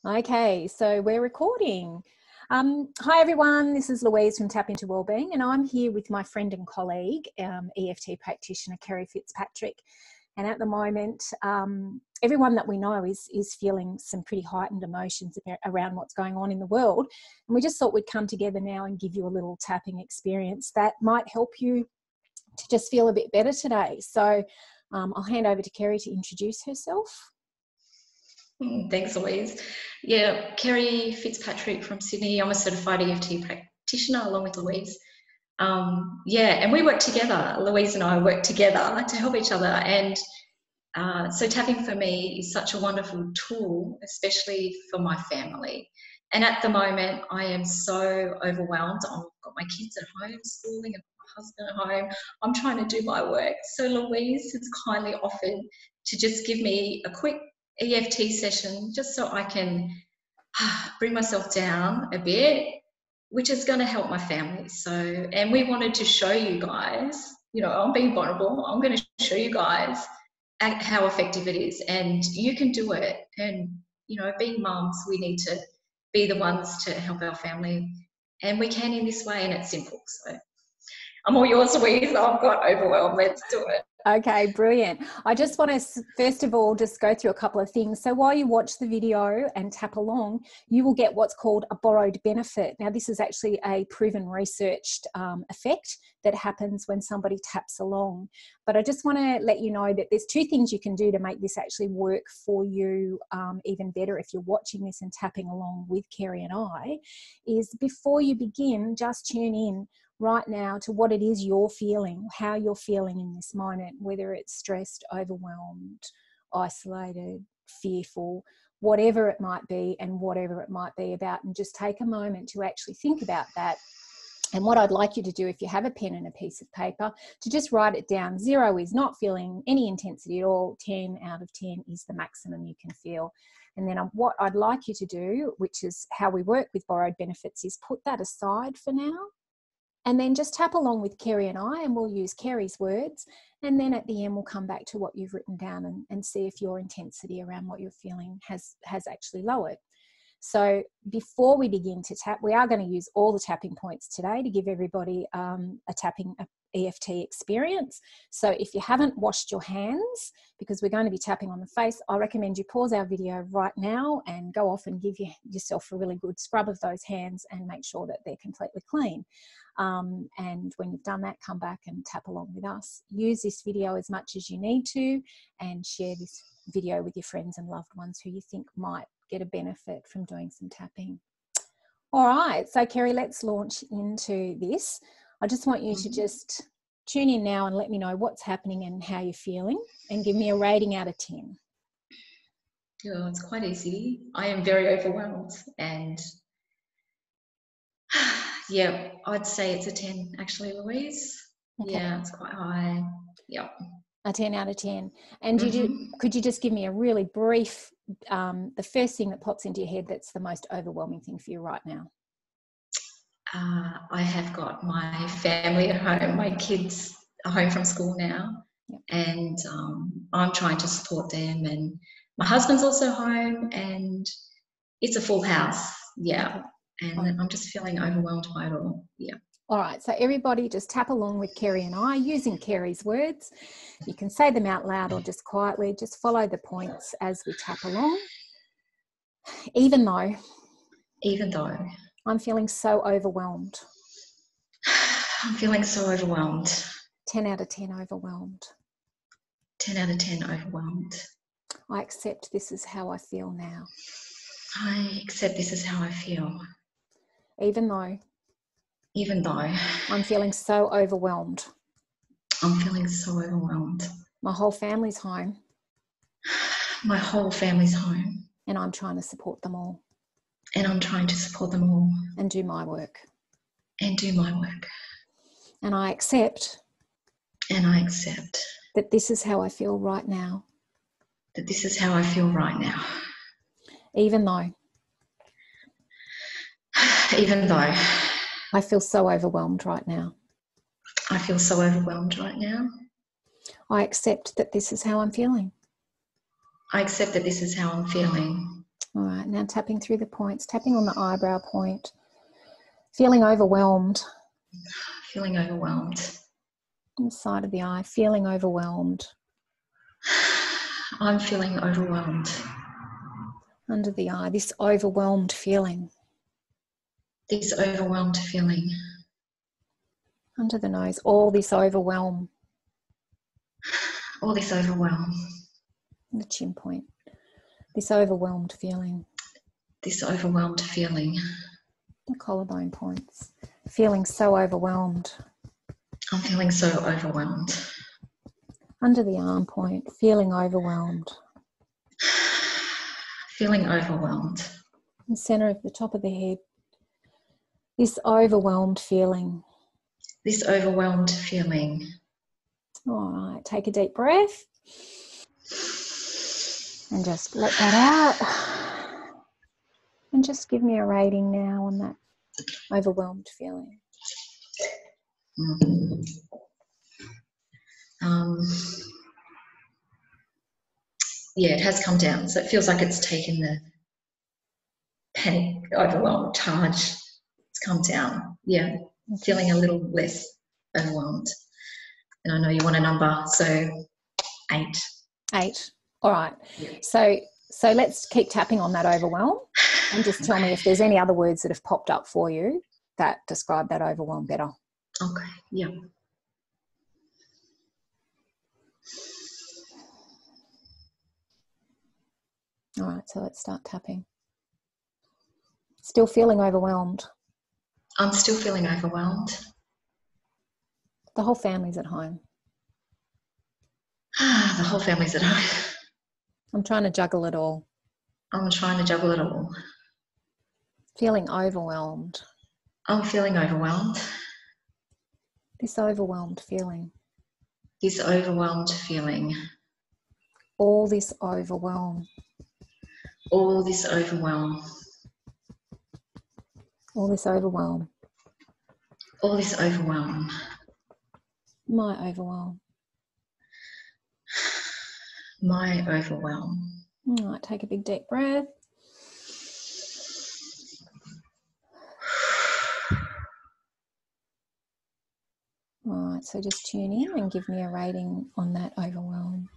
Okay, so we're recording. Hi everyone, this is Louise from Tap Into Wellbeing, and I'm here with my friend and colleague, EFT practitioner Kerri Fitzpatrick. And at the moment, everyone that we know is feeling some pretty heightened emotions around what's going on in the world. And we just thought we'd come together now and give you a little tapping experience that might help you to just feel a bit better today. So I'll hand over to Kerri to introduce herself. Thanks, Louise. Yeah, Kerri Fitzpatrick from Sydney. I'm a certified EFT practitioner along with Louise. And we work together. Louise and I work together to help each other. And so tapping for me is such a wonderful tool, especially for my family. And at the moment, I am so overwhelmed. I've got my kids at home schooling and my husband at home. I'm trying to do my work. So Louise has kindly offered to just give me a quick EFT session just so I can bring myself down a bit, which is going to help my family. So, and we wanted to show you guys, I'm being vulnerable. I'm going to show you guys how effective it is, and you can do it. And, being mums, we need to be the ones to help our family, and we can in this way, and it's simple. So I'm all yours, Louise. I've got overwhelmed. Let's do it. Okay, brilliant. I just want to, first of all, just go through a couple of things. So while you watch the video and tap along, you will get what's called a borrowed benefit. Now, this is actually a proven researched effect that happens when somebody taps along. But I just want to let you know that there's two things you can do to make this actually work for you even better if you're watching this and tapping along with Kerri and I, is before you begin, just tune in right now to what it is you're feeling, how you're feeling in this moment, whether it's stressed, overwhelmed, isolated, fearful, whatever it might be and whatever it might be about. And just take a moment to actually think about that. And what I'd like you to do, if you have a pen and a piece of paper, to just write it down. 0 is not feeling any intensity at all. 10 out of 10 is the maximum you can feel. And then what I'd like you to do, which is how we work with borrowed benefits, is put that aside for now. And then just tap along with Kerri and I, and we'll use Kerri's words. And then at the end, we'll come back to what you've written down and see if your intensity around what you're feeling has actually lowered. So before we begin to tap, we are going to use all the tapping points today to give everybody a EFT experience. So if you haven't washed your hands, because we're going to be tapping on the face, I recommend you pause our video right now and go off and give yourself a really good scrub of those hands and make sure that they're completely clean. And when you've done that, come back and tap along with us. Use this video as much as you need to, and share this video with your friends and loved ones who you think might get a benefit from doing some tapping. All right, so Kerri, let's launch into this. I just want you to just tune in now and let me know what's happening and how you're feeling, and give me a rating out of 10. Oh, it's quite easy. I am very overwhelmed, and yeah, I'd say it's a 10 actually, Louise. Okay. Yeah, it's quite high. Yeah. A 10 out of 10. And could you just give me a really brief, the first thing that pops into your head that's the most overwhelming thing for you right now? I have got my family at home. My kids are home from school now. Yep. And I'm trying to support them, and my husband's also home, and it's a full house. Yeah. And I'm just feeling overwhelmed by it all. Yeah. All right, so everybody just tap along with Kerri and I using Kerri's words. You can say them out loud or just quietly. Just follow the points as we tap along. Even though I'm feeling so overwhelmed. I'm feeling so overwhelmed. 10 out of 10 overwhelmed. 10 out of 10 overwhelmed. I accept this is how I feel now. I accept this is how I feel. Even though I'm feeling so overwhelmed. I'm feeling so overwhelmed. My whole family's home. My whole family's home. And I'm trying to support them all. And I'm trying to support them all. And do my work. And do my work. And I accept. That this is how I feel right now. That this is how I feel right now. Even though I feel so overwhelmed right now. I feel so overwhelmed right now. I accept that this is how I'm feeling. I accept that this is how I'm feeling. All right, now tapping through the points, tapping on the eyebrow point. Feeling overwhelmed. Feeling overwhelmed. On the side of the eye, feeling overwhelmed. I'm feeling overwhelmed. Under the eye, this overwhelmed feeling. This overwhelmed feeling. Under the nose, all this overwhelm. All this overwhelm. The chin point. This overwhelmed feeling. This overwhelmed feeling. The collarbone points. Feeling so overwhelmed. I'm feeling so overwhelmed. Under the arm point, feeling overwhelmed. Feeling overwhelmed. In the centre of the top of the head. This overwhelmed feeling. This overwhelmed feeling. All right, take a deep breath. And just let that out. And just give me a rating now on that overwhelmed feeling. Yeah, it has come down. So it feels like it's taken the panic, overwhelm, charge. It's come down. Yeah, Okay. Feeling a little less overwhelmed. And I know you want a number, so 8. 8. All right. Yeah. So let's keep tapping on that overwhelm and just tell me if there's any other words that have popped up for you that describe that overwhelm better. Okay, yeah. All right, so let's start tapping. Still feeling overwhelmed. I'm still feeling overwhelmed. The whole family's at home. The whole family's at home. I'm trying to juggle it all. I'm trying to juggle it all. Feeling overwhelmed. I'm feeling overwhelmed. This overwhelmed feeling. This overwhelmed feeling. All this overwhelm. All this overwhelm. All this overwhelm. All this overwhelm. My overwhelm. My overwhelm. All right, take a big deep breath. All right, so just tune in and give me a rating on that overwhelm.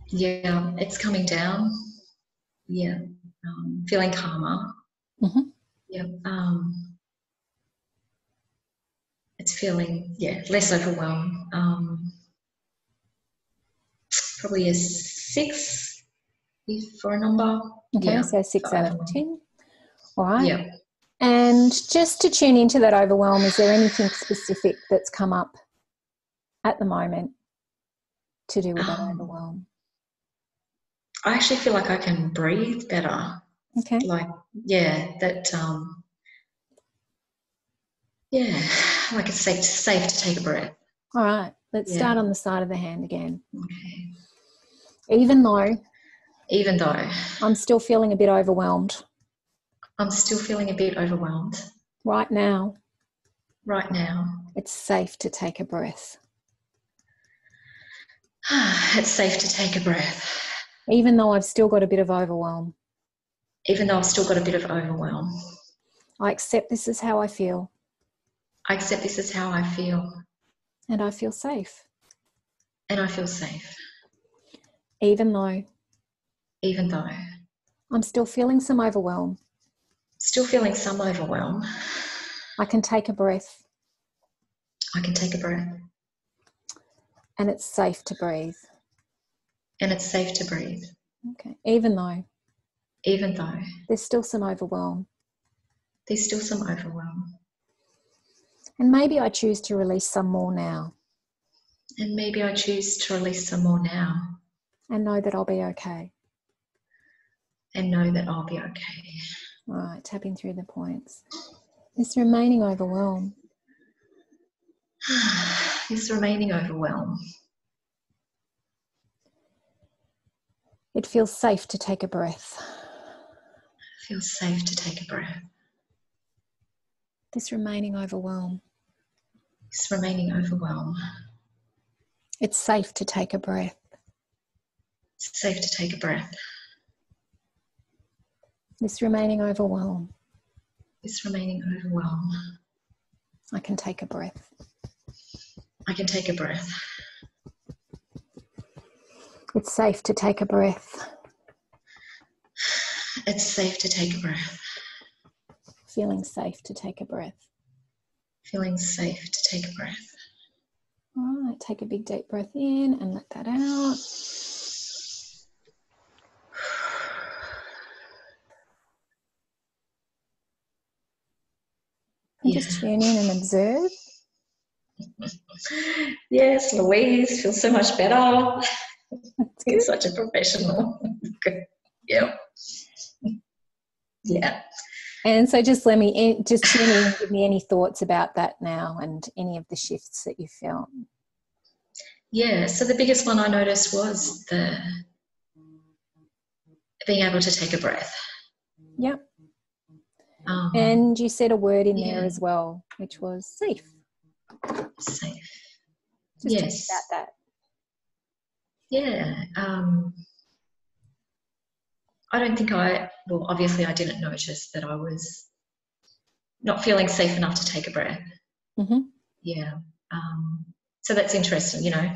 Yeah, it's coming down. Yeah, feeling calmer. Mm-hmm. Yeah, it's feeling, less overwhelmed. Probably a 6 for a number. Okay, yeah, so 6 out of 10. All right. Yeah. And just to tune into that overwhelm, is there anything specific that's come up at the moment to do with that overwhelm? I actually feel like I can breathe better. Okay. Like, that, like it's safe to take a breath. All right, let's start on the side of the hand again. Okay. Even though I'm still feeling a bit overwhelmed. I'm still feeling a bit overwhelmed. Right now. It's safe to take a breath. It's safe to take a breath. Even though I've still got a bit of overwhelm. I accept this is how I feel. And I feel safe. Even though I'm still feeling some overwhelm. I can take a breath. And it's safe to breathe. Okay. Even though there's still some overwhelm. And maybe I choose to release some more now. And know that I'll be okay. All right, tapping through the points. This remaining overwhelm. It feels safe to take a breath. This remaining overwhelm. It's safe to take a breath. This remaining overwhelm. This remaining overwhelm. I can take a breath. I can take a breath. It's safe to take a breath. It's safe to take a breath. Feeling safe to take a breath. Feeling safe to take a breath. All right, take a big deep breath in and let that out. And just tune in and observe. Yes, Louise, feels so much better. That's good. You're such a professional. Yeah. Yeah. And so just let me, just tune in and give me any thoughts about that now and any of the shifts that you felt. Yeah, so the biggest one I noticed was the being able to take a breath. Yep. And you said a word in there as well, which was safe. Safe. Just yes. talk about that. Yeah. I don't think well, obviously I didn't notice that I was not feeling safe enough to take a breath. Mm-hmm. Yeah. So that's interesting, you know,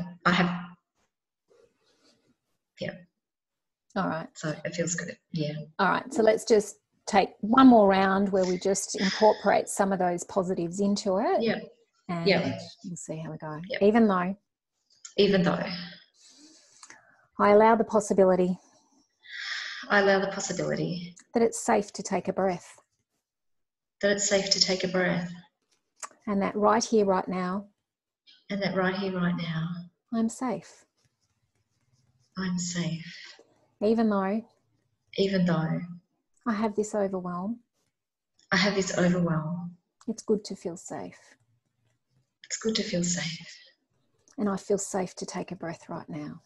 yeah. All right. So it feels good. Yeah. All right. So let's just take one more round where we just incorporate some of those positives into it. Yeah. And we'll see how we go. Yep. Even though I allow the possibility that it's safe to take a breath. That it's safe to take a breath. And that right here, right now. And that right here, right now. I'm safe. I'm safe. Even though I have this overwhelm. It's good to feel safe. It's good to feel safe. And I feel safe to take a breath right now.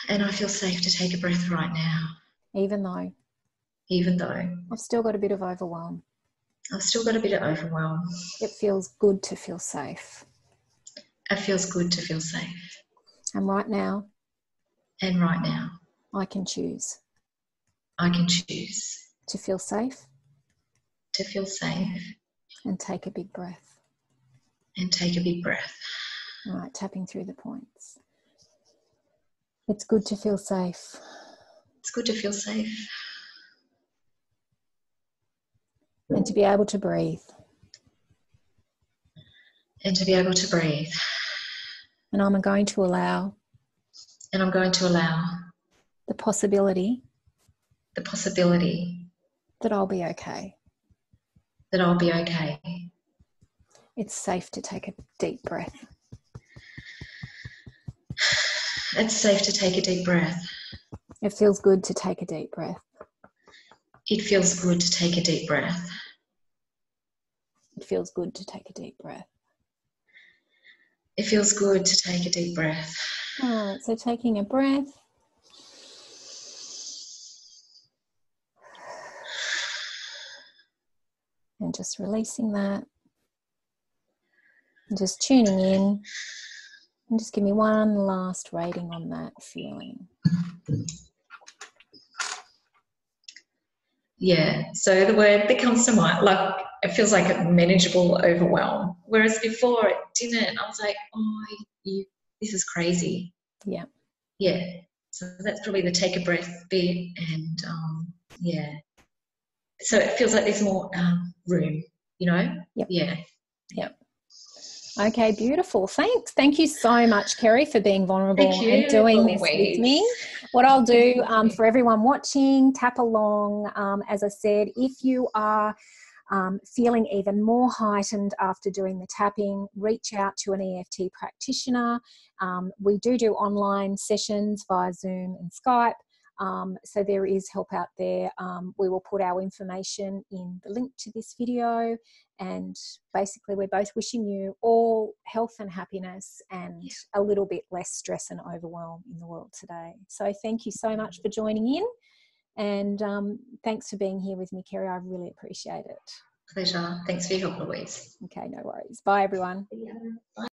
And I feel safe to take a breath right now. Even though I've still got a bit of overwhelm. It feels good to feel safe. It feels good to feel safe. And right now I can choose to feel safe. And take a big breath. All right, tapping through the points. It's good to feel safe. And to be able to breathe. And I'm going to allow the possibility that I'll be okay. It's safe to take a deep breath. It's safe to take a deep breath. It feels good to take a deep breath. It feels good to take a deep breath. It feels good to take a deep breath. It feels good to take a deep breath. All right, so taking a breath. And just releasing that. And just tuning in. And just give me one last rating on that feeling. Yeah, so the word that comes to mind, like, it feels like a manageable overwhelm. Whereas before it didn't. I was like, oh, this is crazy. Yeah. Yeah, so that's probably the take a breath bit. And yeah. So it feels like there's more room, you know? Yep. Yeah. Yep. Okay, beautiful. Thanks. Thank you so much, Kerri, for being vulnerable and doing this with me. What I'll do for everyone watching, tap along. As I said, if you are feeling even more heightened after doing the tapping, reach out to an EFT practitioner. We do online sessions via Zoom and Skype. So there is help out there. We will put our information in the link to this video, and basically we're both wishing you all health and happiness and a little bit less stress and overwhelm in the world today. So thank you so much for joining in, and thanks for being here with me, Kerri. I really appreciate it. Pleasure. Thanks for your help, Louise. Okay, no worries. Bye, everyone. Bye.